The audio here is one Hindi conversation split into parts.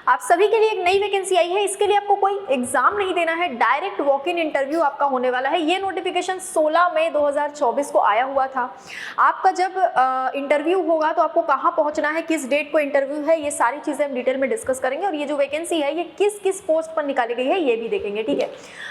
आप सभी के लिए एक नई वैकेंसी आई है। इसके लिए आपको कोई एग्जाम नहीं देना है, डायरेक्ट वॉक इन इंटरव्यू आपका होने वाला है। ये नोटिफिकेशन 16 मई 2024 को आया हुआ था। आपका जब इंटरव्यू होगा तो आपको कहाँ पहुंचना है, किस डेट को इंटरव्यू है, ये सारी चीजें हम डिटेल में डिस्कस करेंगे। और ये जो वैकेंसी है ये किस किस पोस्ट पर निकाली गई है ये भी देखेंगे, ठीक है।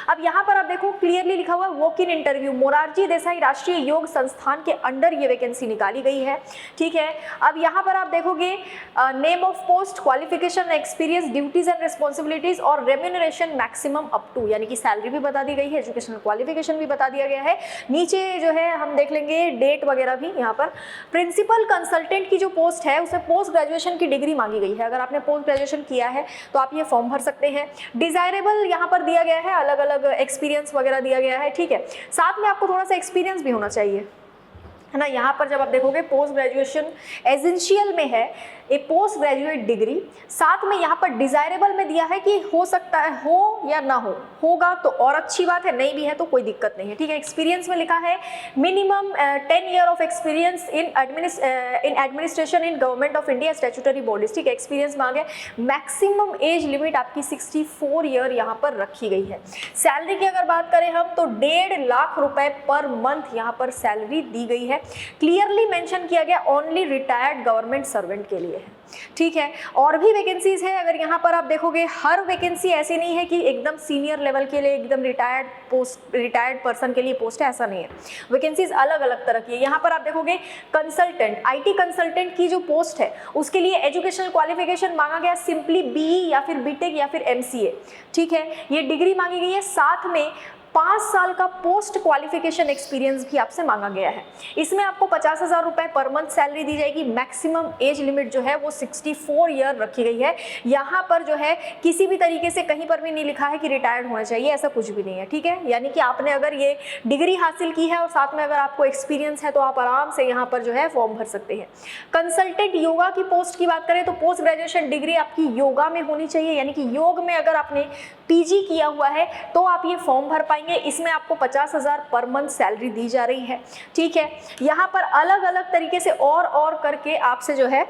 अब यहाँ पर आप देखो क्लियरली लिखा हुआ walk in interview, Morarji Desai राष्ट्रीय योग संस्थान के अंडर ये वैकेंसी निकाली गई है, ठीक है। अब यहाँ पर आप देखोगे name of post, qualification, experience, duties and responsibilities और रेम्यूनरेशन मैक्सिमम अप टू, यानी कि सैलरी भी बता दी गई है, एजुकेशनल क्वालिफिकेशन भी बता दिया गया है। नीचे जो है हम देख लेंगे डेट वगैरह भी। यहाँ पर प्रिंसिपल कंसल्टेंट की जो पोस्ट है उसमें पोस्ट ग्रेजुएशन की डिग्री मांगी गई है। अगर आपने पोस्ट ग्रेजुएशन किया है तो आप ये फॉर्म भर सकते हैं। डिजायरेबल यहाँ पर दिया गया है, अलग अलग एक्सपीरियंस वगैरह दिया गया है, ठीक है। साथ में आपको थोड़ा सा एक्सपीरियंस भी होना चाहिए, है ना। यहाँ पर जब आप देखोगे पोस्ट ग्रेजुएशन एसेंशियल में है ए पोस्ट ग्रेजुएट डिग्री, साथ में यहाँ पर डिजायरेबल में दिया है कि हो सकता है हो या ना हो, होगा तो और अच्छी बात है, नहीं भी है तो कोई दिक्कत नहीं है, ठीक है। एक्सपीरियंस में लिखा है minimum 10 year of experience in administration in government of India statutory bodies, ठीक है। एक्सपीरियंस मांगे। मैक्सिमम एज लिमिट आपकी 64 ईयर यहाँ पर रखी गई है। सैलरी की अगर बात करें हम तो 1.5 लाख रुपए पर मंथ यहाँ पर सैलरी दी गई है। क्लियरली मेंशन किया गया ओनली रिटायर्ड गवर्नमेंट सर्वेंट के लिए है, ठीक है। और भी वैकेंसीज है, अगर यहाँ पर आप देखोगे हर वैकेंसी ऐसी नहीं है कि एकदम सीनियर लेवल के लिए, एकदम रिटायर्ड पर्सन के लिए पोस्ट है, ऐसा नहीं है। वैकेंसीज अलग अलग तरह की है। यहाँ पर आप देखोगे कंसल्टेंट, आईटी कंसल्टेंट की जो पोस्ट है उसके लिए एजुकेशनल क्वालिफिकेशन मांगा गया सिंपली बीई या फिर बीटेक या फिर एमसीए, ठीक है। ये डिग्री मांगी गई है। साथ में 5 साल का पोस्ट क्वालिफिकेशन एक्सपीरियंस भी आपसे मांगा गया है। इसमें आपको 50,000 रुपए पर मंथ सैलरी दी जाएगी। मैक्सिमम एज लिमिट जो है वो 64 ईयर रखी गई है। यहाँ पर जो है किसी भी तरीके से कहीं पर भी नहीं लिखा है कि रिटायर्ड होना चाहिए, ऐसा कुछ भी नहीं है, ठीक है। यानी कि आपने अगर ये डिग्री हासिल की है और साथ में अगर आपको एक्सपीरियंस है तो आप आराम से यहाँ पर जो है फॉर्म भर सकते हैं। कंसल्टेंट योगा की पोस्ट की बात करें तो पोस्ट ग्रेजुएशन डिग्री आपकी योगा में होनी चाहिए, यानी कि योग में अगर आपने पीजी किया हुआ है तो आप ये फॉर्म भर पाएंगे। इसमें आपको 50,000 पर मंथ सैलरी दी जा रही है, ठीक है। यहाँ पर अलग अलग तरीके से और करके आपसे जो है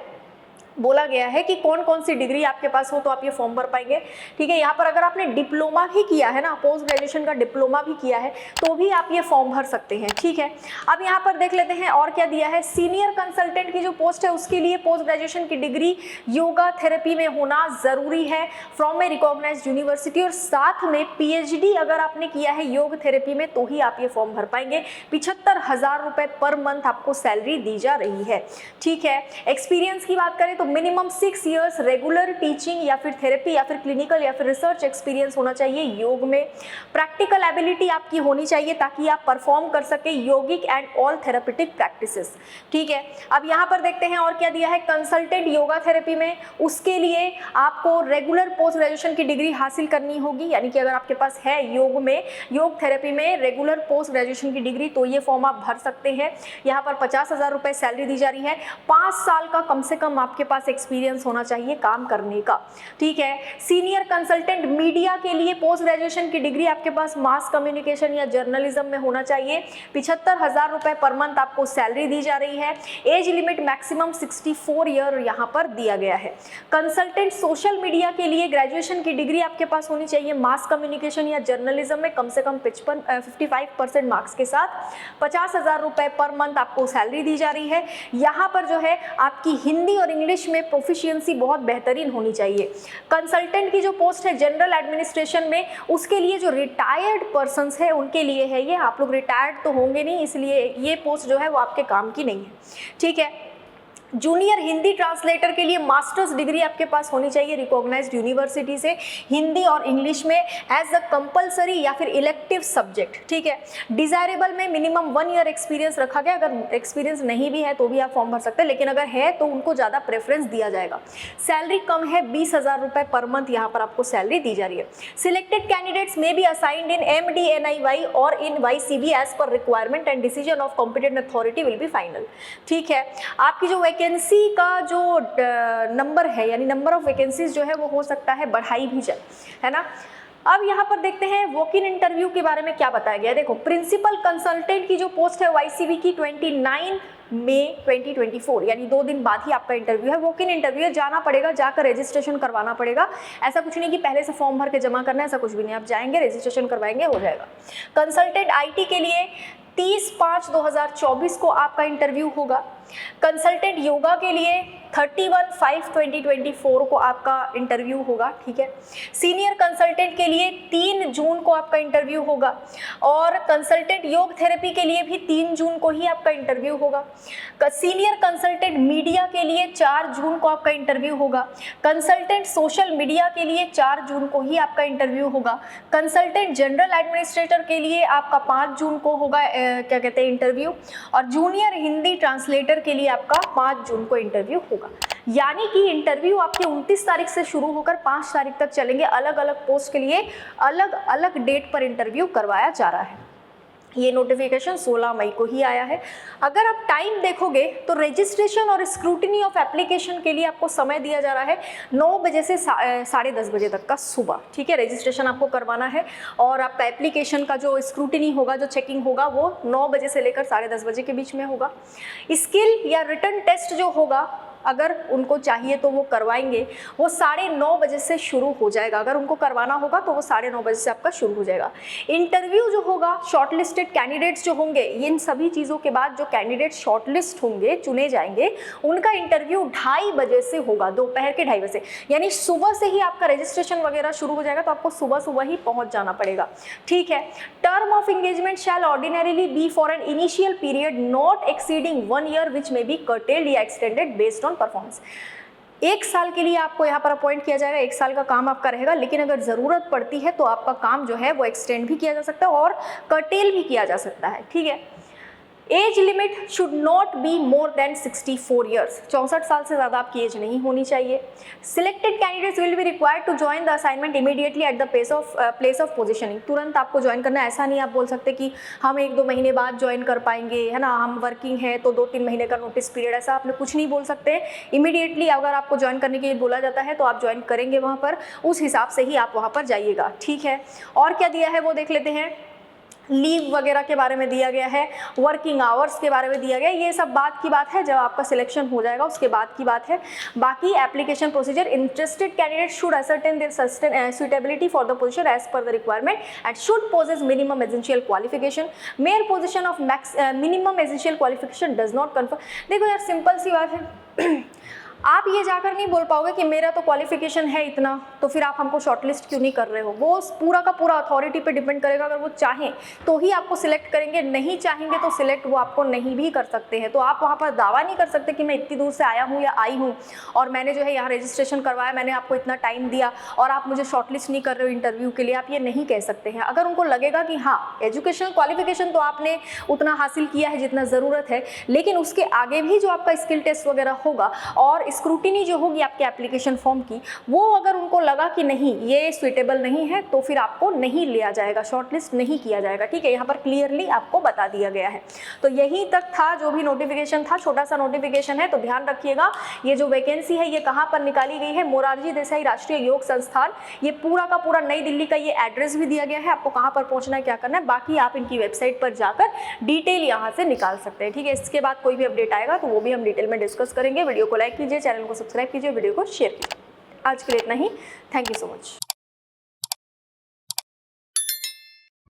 बोला गया है कि कौन कौन सी डिग्री आपके पास हो तो आप ये फॉर्म भर पाएंगे, ठीक है। यहाँ पर अगर आपने डिप्लोमा भी किया है ना, पोस्ट ग्रेजुएशन का डिप्लोमा भी किया है तो भी आप ये फॉर्म भर सकते हैं, ठीक है। अब यहाँ पर देख लेते हैं और क्या दिया है। सीनियर कंसल्टेंट की जो पोस्ट है उसके लिए पोस्ट ग्रेजुएशन की डिग्री योगा थेरेपी में होना जरूरी है फ्रॉम ए रिकॉग्नाइज्ड यूनिवर्सिटी, और साथ में पीएचडी अगर आपने किया है योग थेरेपी में तो ही आप ये फॉर्म भर पाएंगे। 75,000 रुपए पर मंथ आपको सैलरी दी जा रही है, ठीक है। एक्सपीरियंस की बात करें तो मिनिमम 6 इयर्स रेगुलर टीचिंग या फिर थेरेपी या फिर क्लिनिकल या फिर रिसर्च एक्सपीरियंस होना चाहिए योग में। प्रैक्टिकल एबिलिटी आपकी होनी चाहिए ताकि आप परफॉर्म कर सके योगिक एंड ऑल थेरेपेटिक प्रैक्टिसेस, ठीक है। अब यहाँ पर देखते हैं और क्या दिया है। कंसल्टेंट योगा थेरेपी में उसके लिए आपको रेगुलर पोस्ट ग्रेजुएशन की डिग्री हासिल करनी होगी, यानी कि अगर आपके पास है योग में, योग थेरेपी में रेगुलर पोस्ट ग्रेजुएशन की डिग्री तो ये फॉर्म आप भर सकते हैं। यहाँ पर 50,000 रुपए सैलरी दी जा रही है। 5 साल का कम से कम आपके पास एक्सपीरियंस होना चाहिए काम करने का, ठीक है। सीनियर कंसल्टेंट मीडिया के लिए पोस्ट ग्रेजुएशन की डिग्री आपके पास मास कम्युनिकेशन या जर्नलिज्म में होना चाहिए। 75,000 रुपए पर मंथ आपको सैलरी दी जा रही है। एज लिमिट मैक्सिमम 64 ईयर यहाँ पर दिया गया है। कंसल्टेंट सोशल मीडिया के लिए ग्रेजुएशन की डिग्री आपके पास होनी चाहिए मास कम्युनिकेशन या जर्नलिज्म में कम से कम 55% मार्क्स के साथ। 50,000 रुपए पर मंथ आपको सैलरी दी जा रही है। यहाँ पर जो है आपकी हिंदी और इंग्लिश में प्रोफिशिएंसी बहुत बेहतरीन होनी चाहिए। कंसल्टेंट की जो पोस्ट है जनरल एडमिनिस्ट्रेशन में, उसके लिए जो रिटायर्ड पर्सन्स है उनके लिए है ये। आप लोग रिटायर्ड तो होंगे नहीं, इसलिए ये पोस्ट जो है वो आपके काम की नहीं है, ठीक है। जूनियर हिंदी ट्रांसलेटर के लिए मास्टर्स डिग्री आपके पास होनी चाहिए रिकॉग्नाइज्ड यूनिवर्सिटी से, हिंदी और इंग्लिश में एज अ कंपलसरी या फिर इलेक्टिव सब्जेक्ट, ठीक है। डिजायरेबल में मिनिमम 1 ईयर एक्सपीरियंस रखा गया। अगर एक्सपीरियंस नहीं भी है तो भी आप फॉर्म भर सकते हैं, लेकिन अगर है तो उनको ज़्यादा प्रेफरेंस दिया जाएगा। सैलरी कम है, 20,000 रुपए पर मंथ यहाँ पर आपको सैलरी दी जा रही है। Selected candidates may be assigned in MDNIY और in YCB as per requirement and decision of competent authority will be final, ठीक है। आपकी जो वैकेंसी का जो नंबर है, यानी नंबर ऑफ वैकेंसीज जो है वो हो सकता है बढ़ाई भी जाए, है ना। अब यहाँ पर देखते हैं वॉक इन इंटरव्यू के बारे में क्या बताया गया है। देखो प्रिंसिपल कंसल्टेंट की जो पोस्ट है YCB की 29 मई 2024, यानी 2 दिन बाद ही आपका इंटरव्यू है। वॉक इन इंटरव्यू है, जाना पड़ेगा, जाकर रजिस्ट्रेशन करवाना पड़ेगा। ऐसा कुछ नहीं कि पहले से फॉर्म भर के जमा करना है, ऐसा कुछ भी नहीं। आप जाएंगे, रजिस्ट्रेशन करवाएंगे, हो जाएगा। कंसल्टेंट IT के लिए 30/5/2024 को आपका इंटरव्यू होगा। कंसल्टेंट योगा के लिए 31/5/2024 को आपका इंटरव्यू होगा, ठीक है। सीनियर कंसल्टेंट के लिए 3 जून को आपका इंटरव्यू होगा, और कंसल्टेंट योग थेरेपी के लिए भी 3 जून को ही आपका इंटरव्यू होगा। सीनियर कंसल्टेंट मीडिया के लिए 4 जून को आपका इंटरव्यू होगा। कंसल्टेंट सोशल मीडिया के लिए 4 जून को ही आपका इंटरव्यू होगा। कंसल्टेंट जनरल एडमिनिस्ट्रेटर के लिए आपका 5 जून को होगा क्या कहते हैं इंटरव्यू, और जूनियर हिंदी ट्रांसलेटर के लिए आपका 5 जून को इंटरव्यू होगा। यानी कि इंटरव्यू आपके 29 तारीख से शुरू होकर 5 तारीख तक चलेंगे। अलग अलग पोस्ट के लिए अलग अलग डेट पर इंटरव्यू करवाया जा रहा है। ये नोटिफिकेशन 16 मई को ही आया है। अगर आप टाइम देखोगे तो रजिस्ट्रेशन और स्क्रूटिनी ऑफ एप्लीकेशन के लिए आपको समय दिया जा रहा है 9 बजे से 10:30 बजे तक का सुबह, ठीक है। रजिस्ट्रेशन आपको करवाना है, और आपका एप्लीकेशन का जो स्क्रूटिनी होगा, जो चेकिंग होगा, वो 9 बजे से लेकर 10:30 बजे के बीच में होगा। स्किल या रिटन टेस्ट जो होगा, अगर उनको चाहिए तो वो करवाएंगे, वो 9:30 बजे से शुरू हो जाएगा। अगर उनको करवाना होगा तो वो 9:30 बजे से आपका शुरू हो जाएगा। इंटरव्यू जो होगा, शॉर्टलिस्टेड कैंडिडेट्स जो होंगे, इन सभी चीज़ों के बाद जो कैंडिडेट शॉर्टलिस्ट होंगे, चुने जाएंगे, उनका इंटरव्यू 2:30 बजे से होगा, दोपहर के 2:30 बजे। यानी सुबह से ही आपका रजिस्ट्रेशन वगैरह शुरू हो जाएगा, तो आपको सुबह सुबह ही पहुँच जाना पड़ेगा, ठीक है। Term of engagement shall ordinarily be for an initial period not exceeding 1 year which may be curtailed या एक्सटेंडेड बेस्ड ऑन परफॉर्मेंस। 1 साल के लिए आपको यहाँ पर अपॉइंट किया जाएगा, 1 साल का काम आपका रहेगा, लेकिन अगर ज़रूरत पड़ती है तो आपका काम जो है वो एक्सटेंड भी किया जा सकता है और कर्टेल भी किया जा सकता है, ठीक है। Age limit should not be more than 64 years, 64 साल से ज़्यादा आपकी एज नहीं होनी चाहिए। Selected candidates will be required to join the assignment immediately at the place of positioning. तुरंत आपको ज्वाइन करना है, ऐसा नहीं आप बोल सकते कि हम 1-2 महीने बाद ज्वाइन कर पाएंगे, है ना, हम वर्किंग है तो 2-3 महीने का नोटिस पीरियड, ऐसा आपने कुछ नहीं बोल सकते। इमीडिएटली अगर आपको ज्वाइन करने के लिए बोला जाता है तो आप ज्वाइन करेंगे वहाँ पर, उस हिसाब से ही आप वहाँ पर जाइएगा, ठीक है। और क्या दिया है वो देख लेते हैं। लीव वगैरह के बारे में दिया गया है, वर्किंग आवर्स के बारे में दिया गया है, ये सब बात की बात है, जब आपका सिलेक्शन हो जाएगा उसके बाद की बात है। बाकी application procedure, interested candidate should ascertain their suitability for the position as per the requirement and should possess minimum essential qualification. Mere position of minimum essential qualification does not confirm. देखो यार, सिंपल सी बात है आप ये जाकर नहीं बोल पाओगे कि मेरा तो क्वालिफिकेशन है इतना, तो फिर आप हमको शॉर्टलिस्ट क्यों नहीं कर रहे हो। वो पूरा का पूरा अथॉरिटी पे डिपेंड करेगा। अगर वो चाहें तो ही आपको सिलेक्ट करेंगे, नहीं चाहेंगे तो सिलेक्ट वो आपको नहीं भी कर सकते हैं। तो आप वहाँ पर दावा नहीं कर सकते कि मैं इतनी दूर से आया हूँ या आई हूँ और मैंने जो है यहाँ रजिस्ट्रेशन करवाया, मैंने आपको इतना टाइम दिया और आप मुझे शॉर्टलिस्ट नहीं कर रहे हो इंटरव्यू के लिए, आप ये नहीं कह सकते हैं। अगर उनको लगेगा कि हाँ एजुकेशनल क्वालिफिकेशन तो आपने उतना हासिल किया है जितना ज़रूरत है, लेकिन उसके आगे भी जो आपका स्किल टेस्ट वगैरह होगा और स्क्रूटिनी जो होगी आपके एप्लीकेशन फॉर्म की, वो अगर उनको लगा कि नहीं ये सुइटेबल नहीं है तो फिर आपको नहीं लिया जाएगा, शॉर्टलिस्ट नहीं किया जाएगा, ठीक है। यहाँ पर क्लियरली आपको बता दिया गया है। तो यहीं तक था जो भी नोटिफिकेशन था, छोटा सा नोटिफिकेशन है, तो ध्यान रखिएगा। ये जो वैकेंसी है ये कहाँ पर निकाली गई है, मोरारजी देसाई राष्ट्रीय योग संस्थान, ये पूरा का पूरा नई दिल्ली का ये एड्रेस भी दिया गया है, आपको कहाँ पर पहुँचना है, क्या करना है, बाकी आप इनकी वेबसाइट पर जाकर डिटेल यहाँ से निकाल सकते हैं, ठीक है। इसके बाद कोई भी अपडेट आएगा तो वो भी हम डिटेल में डिस्कस करेंगे। वीडियो को लाइक कीजिए, चैनल को सब्सक्राइब कीजिए, वीडियो को शेयर कीजिए। आज के लिए इतना ही। Thank you so much.